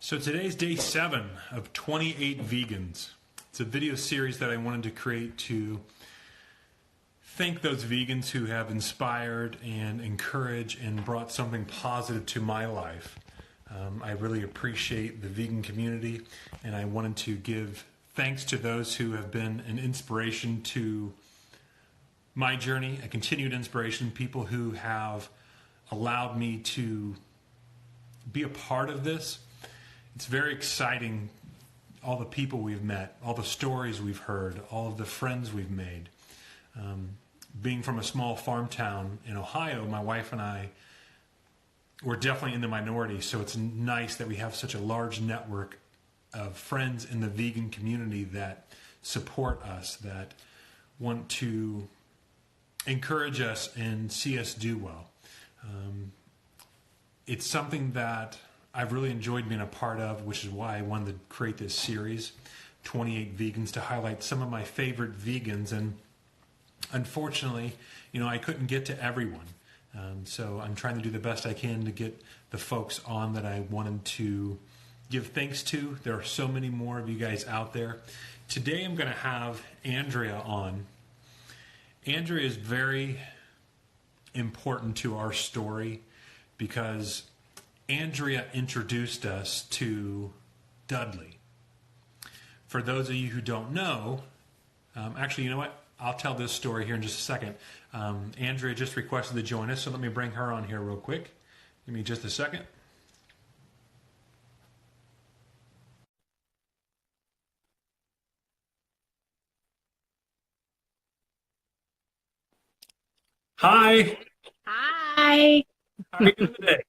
So today's day 7 of 28 Vegans. It's a video series that I wanted to create to thank those vegans who have inspired and encouraged and brought something positive to my life. I really appreciate the vegan community, and I wanted to give thanks to those who have been an inspiration to my journey, a continued inspiration, people who have allowed me to be a part of this. It's very exciting, all the people we've met, all the stories we've heard, all of the friends we've made. Being from a small farm town in Ohio, my wife and I were definitely in the minority, so it's nice that we have such a large network of friends in the vegan community that support us, that want to encourage us and see us do well. It's something that I've really enjoyed being a part of, which is why I wanted to create this series, 28 Vegans, to highlight some of my favorite vegans. And unfortunately, I couldn't get to everyone. So I'm trying to do the best I can to get the folks on that I wanted to give thanks to. There are so many more of you guys out there. Today I'm going to have Andrea on. Andrea is very important to our story because Andrea introduced us to Dudley. For those of you who don't know, actually, you know what? I'll tell this story here in just a second. Andrea just requested to join us, so let me bring her on here real quick. Give me just a second. Hi. Hi. How are you doing today?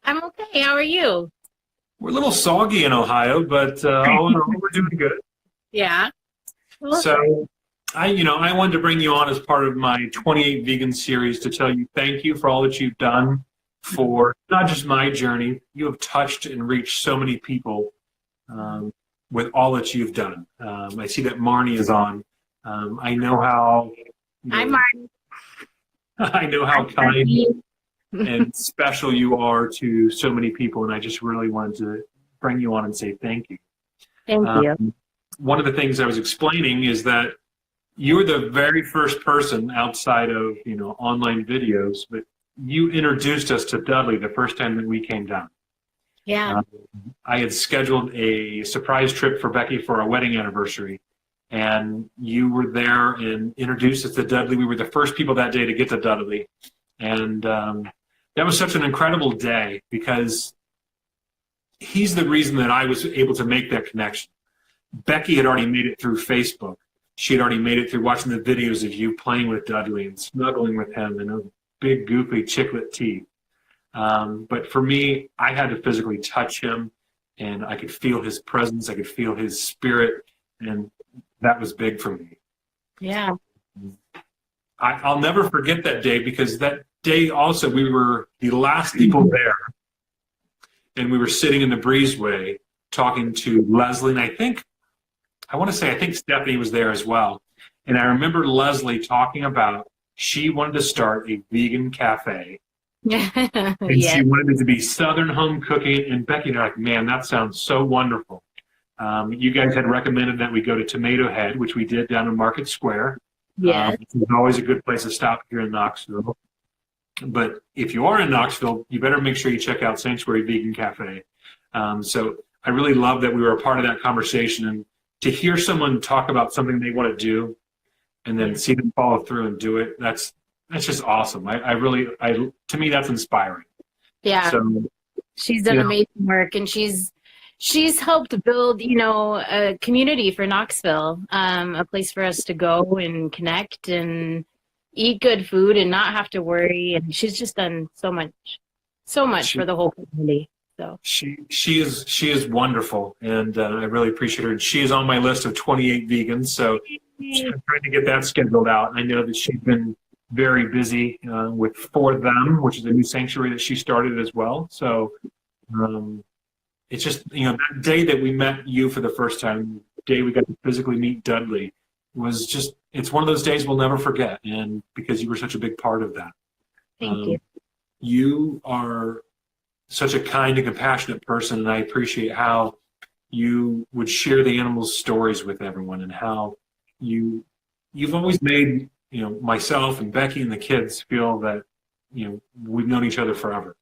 I'm okay. How are you? We're a little soggy in Ohio, but all in all, we're doing good. Yeah. Well, So, I wanted to bring you on as part of my 28 Vegan series to tell you thank you for all that you've done for not just my journey. You have touched and reached so many people with all that you've done. I see that Marnie is on. I know how. Hi, Martin. I know how kind and special you are to so many people, and I just really wanted to bring you on and say thank you. Thank you. One of the things I was explaining is that you were the very first person outside of online videos, but you introduced us to Dudley the first time that we came down. Yeah. I had scheduled a surprise trip for Becky for our wedding anniversary, and you were there and introduced us to Dudley. We were the first people that day to get to Dudley, and that was such an incredible day because he's the reason that I was able to make that connection. Becky had already made it through Facebook. She had already made it through watching the videos of you playing with Dudley and snuggling with him and those big, goofy chiclet teeth. But for me, I had to physically touch him, and I could feel his presence. I could feel his spirit, and that was big for me. Yeah. I'll never forget that day because that day also we were the last people there, and we were sitting in the breezeway talking to Leslie, and I think Stephanie was there as well. And I remember Leslie talking about she wanted to start a vegan cafe. And Yeah. she wanted it to be Southern home cooking. And Becky and I were like, man, that sounds so wonderful. You guys had recommended that we go to Tomato Head, which we did down in Market Square. Yeah. It's always a good place to stop here in Knoxville. But if you are in Knoxville, you better make sure you check out Sanctuary Vegan Cafe. So I really love that we were a part of that conversation, and to hear someone talk about something they want to do and then see them follow through and do it, that's just awesome. To me, that's inspiring. Yeah. So, She's done amazing work, and she's helped build, a community for Knoxville, a place for us to go and connect and eat good food and not have to worry. And she's just done so much for the whole community. So she is wonderful, and I really appreciate her. She is on my list of 28 vegans, so I'm trying to get that scheduled out. I know that she's been very busy with For Them, which is a new sanctuary that she started as well. So it's just, that day that we met you for the first time, the day we got to physically meet Dudley, was just, it's one of those days we'll never forget, and because you were such a big part of that. thank you. You are such a kind and compassionate person, and I appreciate how you would share the animals' stories with everyone, and how you've always made, myself and Becky and the kids feel that, we've known each other forever.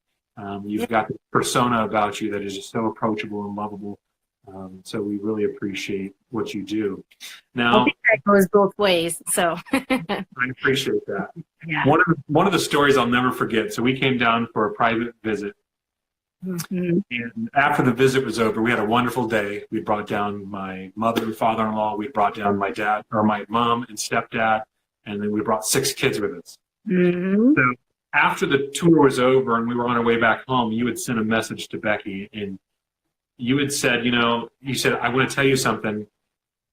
You've got the persona about you that is just so approachable and lovable. So we really appreciate what you do. Now, I think that goes both ways. So I appreciate that. yeah. One of the stories I'll never forget. So we came down for a private visit. Mm-hmm. And after the visit was over, we had a wonderful day. We brought down my mother and father-in-law. We brought down my dad, or my mom and stepdad, and then we brought 6 kids with us. Mm-hmm. So after the tour was over and we were on our way back home, you had sent a message to Becky, and you had said, I want to tell you something.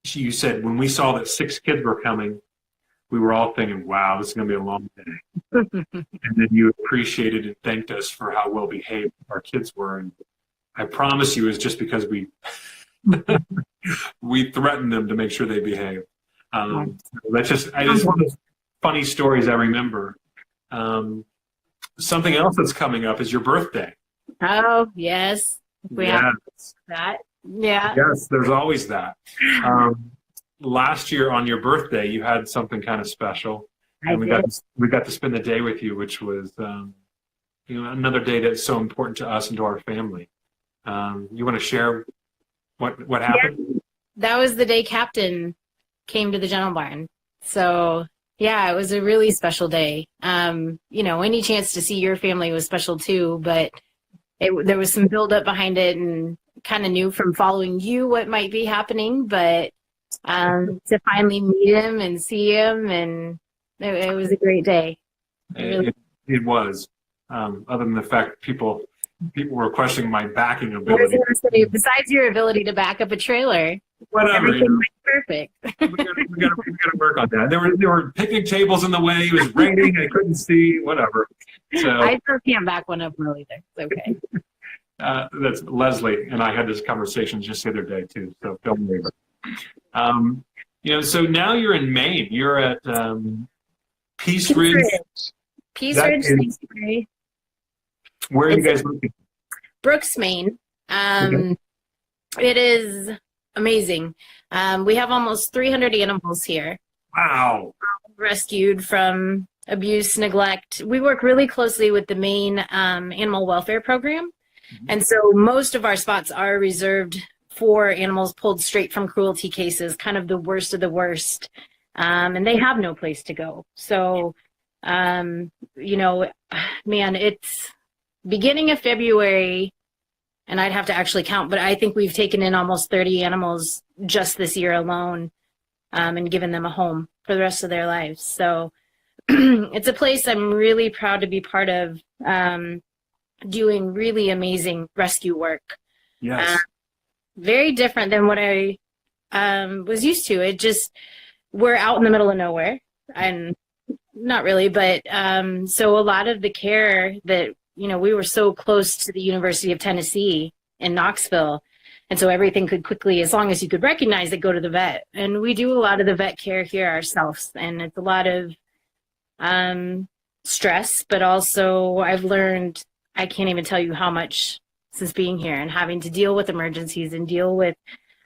You said, when we saw that 6 kids were coming, we were all thinking, wow, this is going to be a long day. And then you appreciated and thanked us for how well behaved our kids were. And I promise you it was just because we we threatened them to make sure they behaved. That's just one of the funny stories I remember. Something else that's coming up is your birthday. Oh, yes. We have that. Yeah. Yes, there's always that. Last year on your birthday, you had something kind of special, and we got to spend the day with you, which was another day that's so important to us and to our family. You want to share what happened? Yeah. That was the day Captain came to the Gentle Barn. So yeah, it was a really special day. Any chance to see your family was special too, but there was some build up behind it, and kind of knew from following you what might be happening, but to finally meet him and see him, and it was a great day. It was. Other than the fact people were questioning my backing ability. Besides your ability to back up a trailer, whatever, everything was perfect. we got to work on that. There were picnic tables in the way. It was raining. I couldn't see. Whatever. So I still can't back one up well either. It's okay. That's Leslie and I had this conversation just the other day too. So don't worry about it. So now you're in Maine. You're at Peace Ridge. Peace Ridge Sanctuary. Where are you guys looking? Brooks, Maine. It is amazing. We have almost 300 animals here. Wow. Rescued from abuse, neglect. We work really closely with the Maine Animal Welfare Program. And so most of our spots are reserved for animals pulled straight from cruelty cases, kind of the worst of the worst. And they have no place to go. So, man, it's beginning of February, and I'd have to actually count, but I think we've taken in almost 30 animals just this year alone, and given them a home for the rest of their lives. So it's a place I'm really proud to be part of, doing really amazing rescue work. Yes. Very different than what I was used to. We're out in the middle of nowhere, and not really, but so a lot of the care that, we were so close to the University of Tennessee in Knoxville, and so everything could quickly, as long as you could recognize it, go to the vet. And we do a lot of the vet care here ourselves, and it's a lot of stress, but also I've learned, I can't even tell you how much since being here and having to deal with emergencies and deal with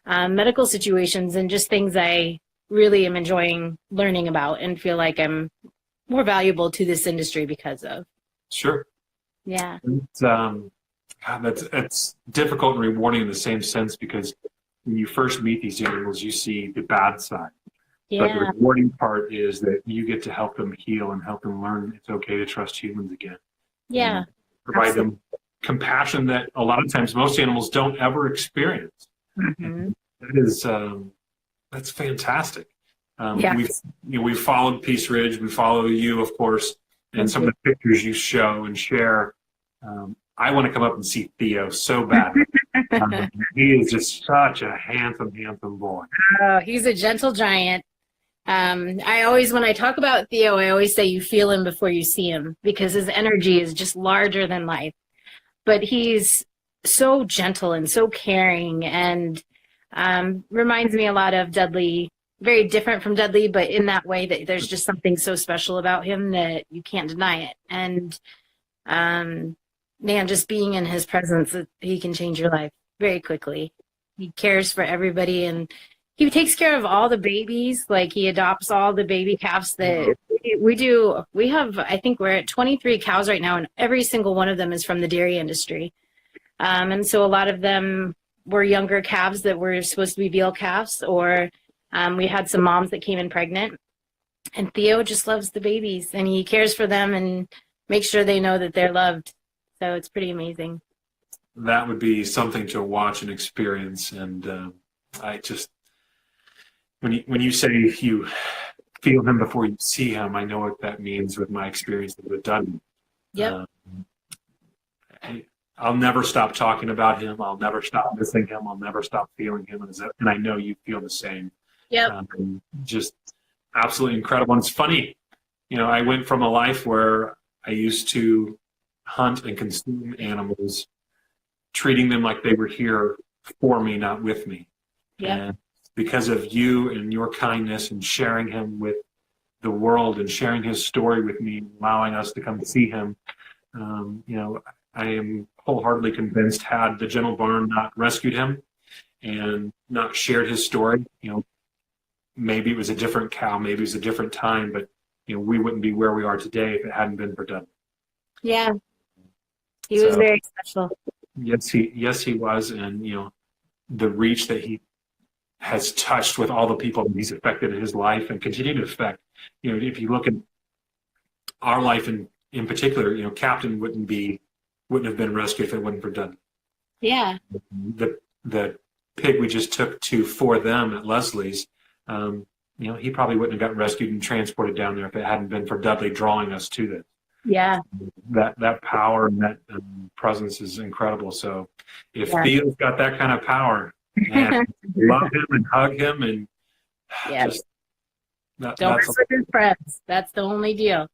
medical situations and just things I really am enjoying learning about and feel like I'm more valuable to this industry because of. Sure. Yeah. It's difficult and rewarding in the same sense, because when you first meet these animals, you see the bad side. Yeah. But the rewarding part is that you get to help them heal and help them learn it's okay to trust humans again. Yeah. And provide them compassion that a lot of times most animals don't ever experience. Mm-hmm. That's fantastic. Yeah. We've followed Peace Ridge. We follow you, of course, and some of the pictures you show and share. I want to come up and see Theo so bad. He is just such a handsome, handsome boy. Oh, he's a gentle giant. When I talk about Theo, I always say you feel him before you see him, because his energy is just larger than life. But he's so gentle and so caring, and reminds me a lot of Dudley. Very different from Dudley, but in that way that there's just something so special about him that you can't deny it. And man, just being in his presence, he can change your life very quickly. He cares for everybody, and he takes care of all the babies. Like, he adopts all the baby calves that we do. We have, I think we're at 23 cows right now, and every single one of them is from the dairy industry. And so a lot of them were younger calves that were supposed to be veal calves, or we had some moms that came in pregnant. And Theo just loves the babies, and he cares for them and makes sure they know that they're loved. So it's pretty amazing. That would be something to watch and experience. And I just, when you say you feel him before you see him, I know what that means with my experience with Dudley. Yep. I'll never stop talking about him. I'll never stop missing him. I'll never stop feeling him. And I know you feel the same. Yep. Just absolutely incredible. And it's funny, I went from a life where I used to hunt and consume animals, treating them like they were here for me, not with me. Yep. And because of you and your kindness and sharing him with the world and sharing his story with me, allowing us to come see him, I am wholeheartedly convinced, had the Gentle Barn not rescued him and not shared his story, maybe it was a different cow, maybe it was a different time, but we wouldn't be where we are today if it hadn't been for Dudley. Yeah. He was very special. Yes, he was. And, the reach that he has touched with all the people that he's affected in his life and continue to affect, if you look at our life in particular, Captain wouldn't have been rescued if it wasn't for Dudley. Yeah. The pig we just took to For Them at Leslie's, he probably wouldn't have gotten rescued and transported down there if it hadn't been for Dudley drawing us to this. Yeah. That power and that presence is incredible. So if Theo's got that kind of power, man, love him and hug him and don't mess with his friends. That's the only deal.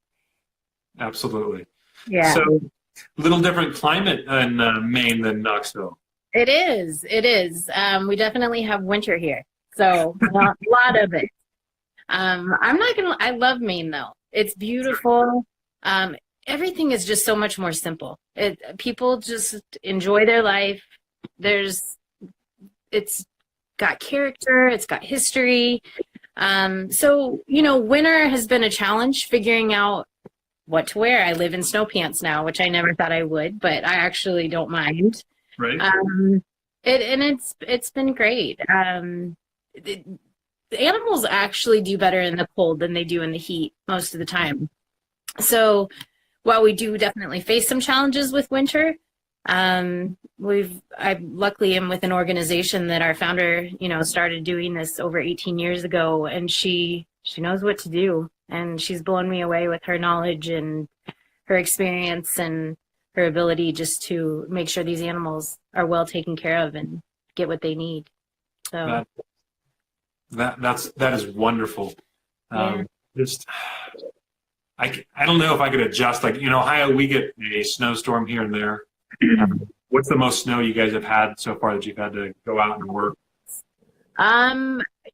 Absolutely. Yeah. So a little different climate in Maine than Knoxville. It is. We definitely have winter here. So a lot of it. I love Maine though. It's beautiful. Everything is just so much more simple. People just enjoy their life. It's got character. It's got history. So, winter has been a challenge figuring out what to wear. I live in snow pants now, which I never thought I would, but I actually don't mind. Right. It's been great. The animals actually do better in the cold than they do in the heat most of the time. So while we do definitely face some challenges with winter, I luckily am with an organization that our founder, started doing this over 18 years ago, and she knows what to do, and she's blown me away with her knowledge and her experience and her ability just to make sure these animals are well taken care of and get what they need. So that is wonderful. Yeah. I don't know if I could adjust. Like in Ohio, we get a snowstorm here and there. What's the most snow you guys have had so far that you've had to go out and work?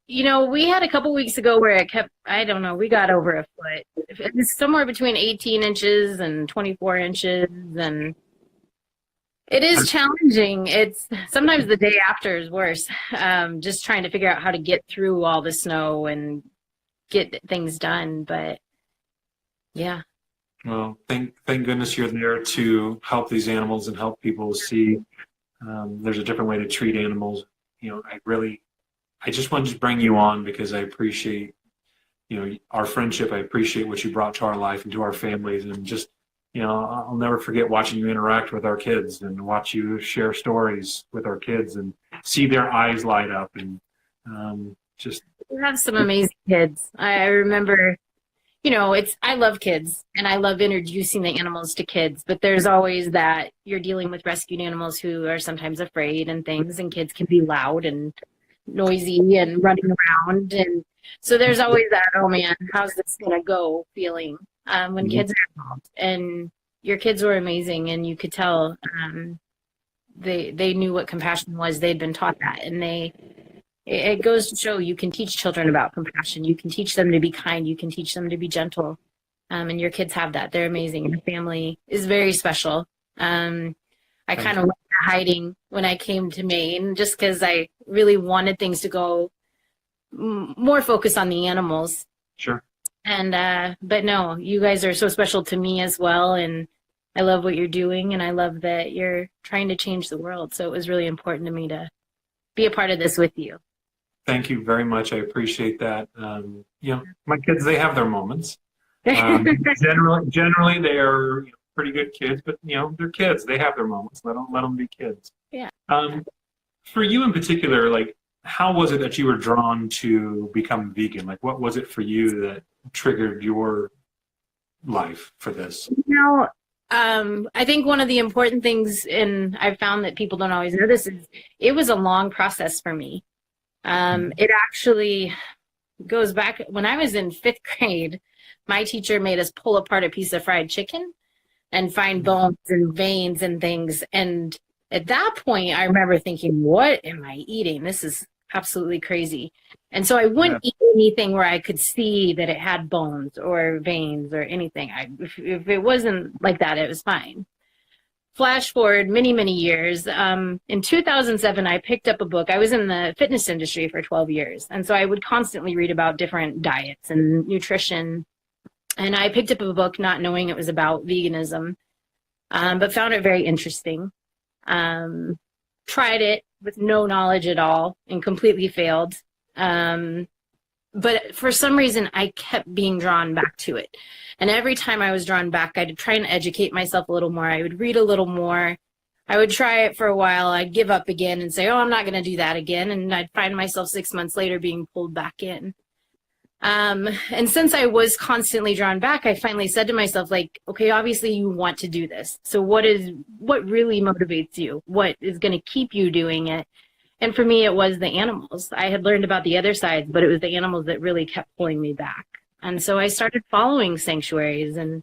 We had a couple weeks ago where it kept, I don't know, we got over a foot. It's somewhere between 18 inches and 24 inches, and it is challenging. It's sometimes the day after is worse. Just trying to figure out how to get through all the snow and get things done. But yeah. Well, thank goodness you're there to help these animals and help people see there's a different way to treat animals. I just wanted to bring you on because I appreciate, our friendship. I appreciate what you brought to our life and to our families, and just, I'll never forget watching you interact with our kids and watch you share stories with our kids and see their eyes light up and just. We have some amazing kids. I remember. I love kids and I love introducing the animals to kids, but there's always that you're dealing with rescued animals who are sometimes afraid and things, and kids can be loud and noisy and running around. And so there's always that, oh man, how's this going to go feeling when kids are involved. And your kids were amazing, and you could tell they knew what compassion was. They'd been taught that, and it goes to show you can teach children about compassion. You can teach them to be kind. You can teach them to be gentle. And your kids have that. They're amazing. Your family is very special. I kind of went into hiding when I came to Maine just because I really wanted things to go more focused on the animals. Sure. And but no, you guys are so special to me as well, and I love what you're doing, and I love that you're trying to change the world. So it was really important to me to be a part of this with you. Thank you very much. I appreciate that. My kids, they have their moments. Generally, they are pretty good kids, but they're kids. They have their moments. Let them be kids. Yeah. For you in particular, like, how was it that you were drawn to become vegan? Like, what was it for you that triggered your life for this? I think one of the important things, and I've found that people don't always know this, is it was a long process for me. It actually goes back when I was in 5th grade. My teacher made us pull apart a piece of fried chicken and find bones and veins and things. And at that point, I remember thinking, what am I eating? This is absolutely crazy. And so I wouldn't eat anything where I could see that it had bones or veins or anything. If it wasn't like that, it was fine. Flash forward many, many years. In 2007, I picked up a book. I was in the fitness industry for 12 years. And so I would constantly read about different diets and nutrition. And I picked up a book not knowing it was about veganism, but found it very interesting. Tried it with no knowledge at all and completely failed. But for some reason, I kept being drawn back to it. And every time I was drawn back, I'd try and educate myself a little more. I would read a little more. I would try it for a while. I'd give up again and say, oh, I'm not going to do that again. And I'd find myself 6 months later being pulled back in. And since I was constantly drawn back, I finally said to myself, like, okay, obviously you want to do this. So what really motivates you? What is going to keep you doing it? And for me, it was the animals. I had learned about the other sides, but it was the animals that really kept pulling me back. And so I started following sanctuaries and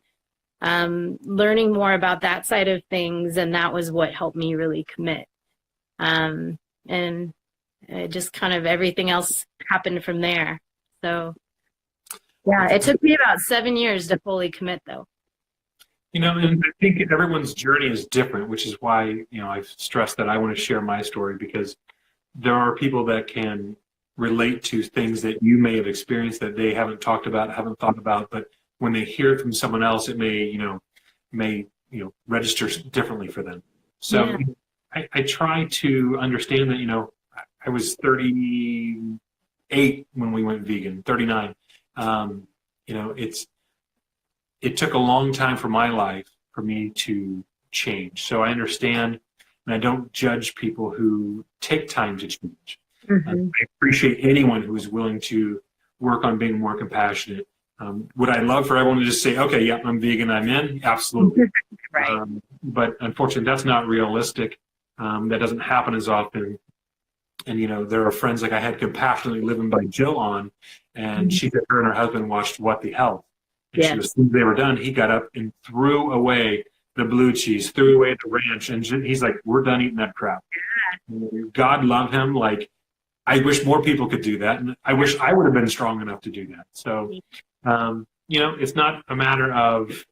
learning more about that side of things. And that was what helped me really commit. And it just kind of everything else happened from there. So yeah, it took me about 7 years to fully commit, though. And I think everyone's journey is different, which is why, I've stressed that I want to share my story, because there are people that can relate to things that you may have experienced that they haven't talked about, haven't thought about, but when they hear it from someone else, it may register differently for them. So yeah. I try to understand that, I was 38 when we went vegan, 39. It took a long time for my life for me to change. So I understand, and I don't judge people who take time to change. I appreciate anyone who is willing to work on being more compassionate. Would I love for everyone to just say, okay, yeah, I'm vegan, I'm in? Absolutely. Right. But unfortunately, that's not realistic. That doesn't happen as often. And, there are friends, like I had Compassionately Living by Jill on, and she said her and her husband watched What the Health. And she was, as soon as they were done, he got up and threw away the blue cheese, threw away the ranch, and he's like, we're done eating that crap. God love him. Like, I wish more people could do that, and I wish I would have been strong enough to do that. So, it's not a matter of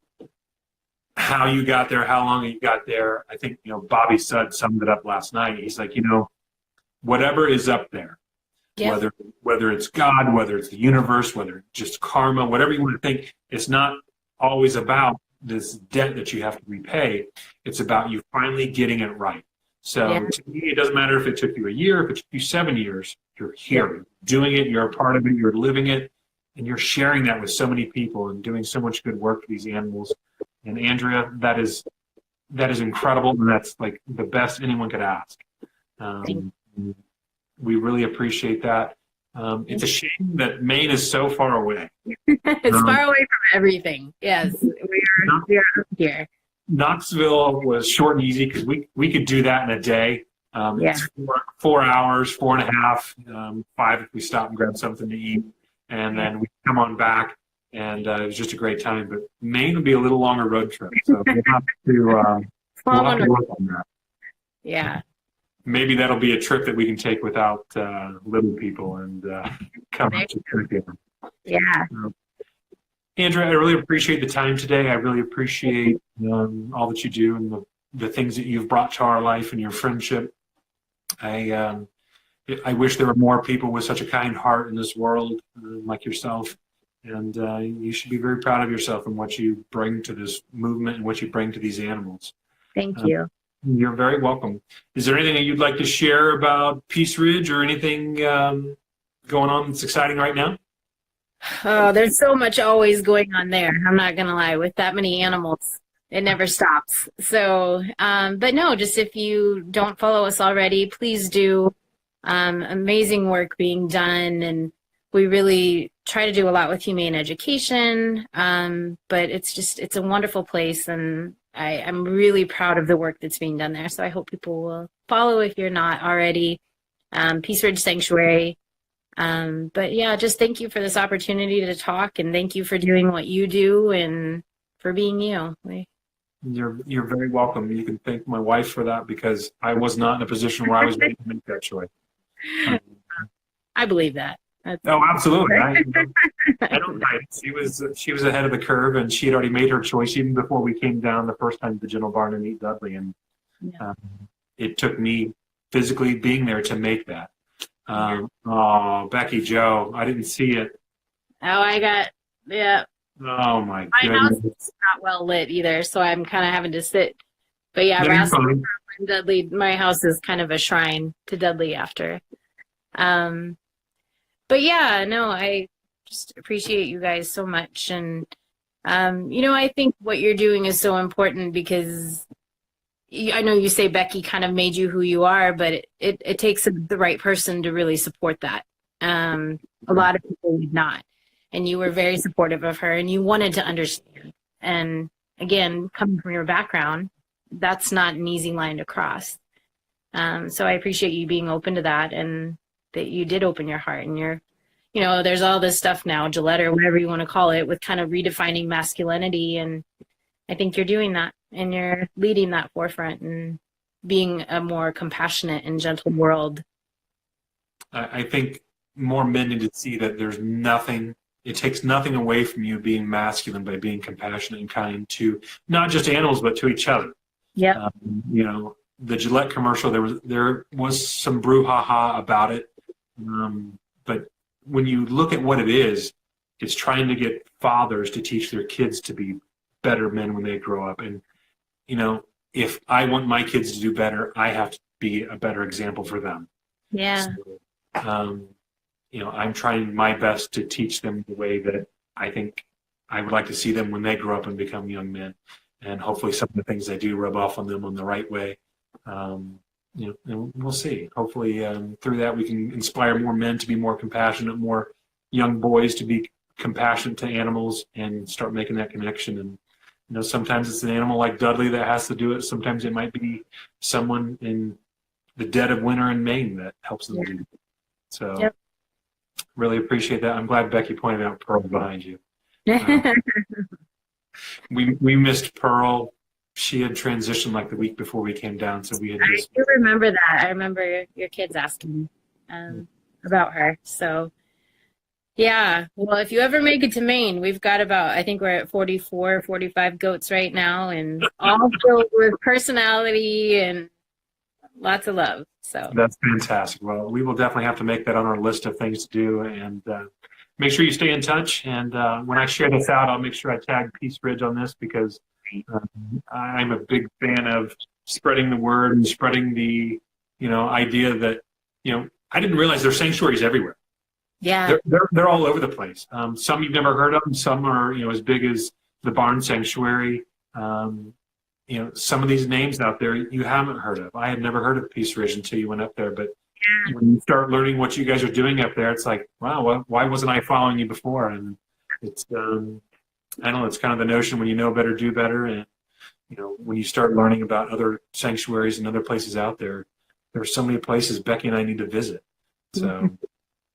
how you got there, how long you got there. I think, Bobby Sudd summed it up last night. He's like, whatever is up there, whether it's God, whether it's the universe, whether it's just karma, whatever you want to think, it's not always about this debt that you have to repay. It's about you finally getting it right. So to me, it doesn't matter if it took you a year, if it took you 7 years, you're here, you're doing it, you're a part of it, you're living it, and you're sharing that with so many people and doing so much good work for these animals. And Andrea, that is incredible, and that's like the best anyone could ask. We really appreciate that. It's a shame that Maine is so far away. It's far away from everything. Yes, we are up here. Knoxville was short and easy because we could do that in a day. It's 4 hours, 4.5, 5 if we stop and grab something to eat, and then we come on back, and it was just a great time. But Maine would be a little longer road trip, so we'll have to work on that. Yeah. Maybe that'll be a trip that we can take without little people and come up to Trinidad. Yeah. Andrea, I really appreciate the time today. I really appreciate all that you do and the things that you've brought to our life and your friendship. I wish there were more people with such a kind heart in this world, like yourself. And you should be very proud of yourself and what you bring to this movement and what you bring to these animals. Thank you. You're very welcome. Is there anything that you'd like to share about Peace Ridge or anything going on that's exciting right now? Oh, there's so much always going on there. I'm not going to lie, with that many animals, it never stops. So, but no, just if you don't follow us already, please do. Amazing work being done. And we really try to do a lot with humane education. But it's a wonderful place. And I'm really proud of the work that's being done there. So I hope people will follow if you're not already. Peace Ridge Sanctuary. But yeah, just thank you for this opportunity to talk, and thank you for doing what you do and for being you. You're very welcome. You can thank my wife for that, because I was not in a position where I was able to make that choice. I believe that. Oh, absolutely. I don't. She was ahead of the curve, and she had already made her choice even before we came down the first time to the Gentle Barn to meet Dudley, and it took me physically being there to make that. Oh, Becky Joe, I didn't see it. Yeah. Oh my goodness. My house is not well lit either, so I'm kind of having to sit. But yeah, and Dudley, my house is kind of a shrine to Dudley after. But yeah, no, I just appreciate you guys so much. And, I think what you're doing is so important, because I know you say Becky kind of made you who you are, but it takes the right person to really support that. A lot of people would not. And you were very supportive of her, and you wanted to understand. And again, coming from your background, that's not an easy line to cross. So I appreciate you being open to that, and that you did open your heart. And there's all this stuff now, Gillette or whatever you want to call it, with kind of redefining masculinity. And I think you're doing that, and you're leading that forefront and being a more compassionate and gentle world. I think more men need to see that it takes nothing away from you being masculine by being compassionate and kind to not just animals, but to each other. Yeah. The Gillette commercial, there was some brouhaha about it. But when you look at what it is, it's trying to get fathers to teach their kids to be better men when they grow up. And, if I want my kids to do better, I have to be a better example for them. Yeah. So, I'm trying my best to teach them the way that I think I would like to see them when they grow up and become young men. And hopefully some of the things I do rub off on them in the right way. And we'll see. Hopefully through that we can inspire more men to be more compassionate, more young boys to be compassionate to animals, and start making that connection. And sometimes it's an animal like Dudley that has to do it. Sometimes it might be someone in the dead of winter in Maine that helps them do it. So really appreciate that. I'm glad Becky pointed out Pearl behind you. We missed Pearl. She had transitioned like the week before we came down, so we had just... I do remember that. I remember your kids asking about her. So, yeah. Well, if you ever make it to Maine, we've got I think we're at 44, 45 goats right now, and all filled with personality and lots of love. So that's fantastic. Well, we will definitely have to make that on our list of things to do, and make sure you stay in touch. And when I share this out, I'll make sure I tag Peace Ridge on this, because I'm a big fan of spreading the word and spreading the idea that I didn't realize there's sanctuaries everywhere. Yeah, they're all over the place. Some you've never heard of, some are as big as the Barn Sanctuary. Some of these names out there you haven't heard of. I had never heard of Peace Ridge until you went up there, but when you start learning what you guys are doing up there, it's like, wow, why wasn't I following you before? And it's I don't know, it's kind of the notion when you know better, do better. And when you start learning about other sanctuaries and other places out there, there are so many places Becky and I need to visit. So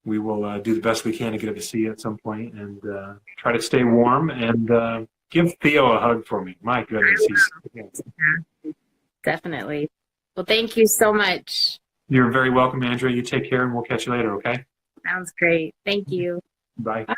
we will do the best we can to get up to see you at some point, and try to stay warm, and give Theo a hug for me. My goodness. Definitely. Well, thank you so much. You're very welcome, Andrea. You take care, and we'll catch you later, okay? Sounds great. Thank you. Bye. Bye.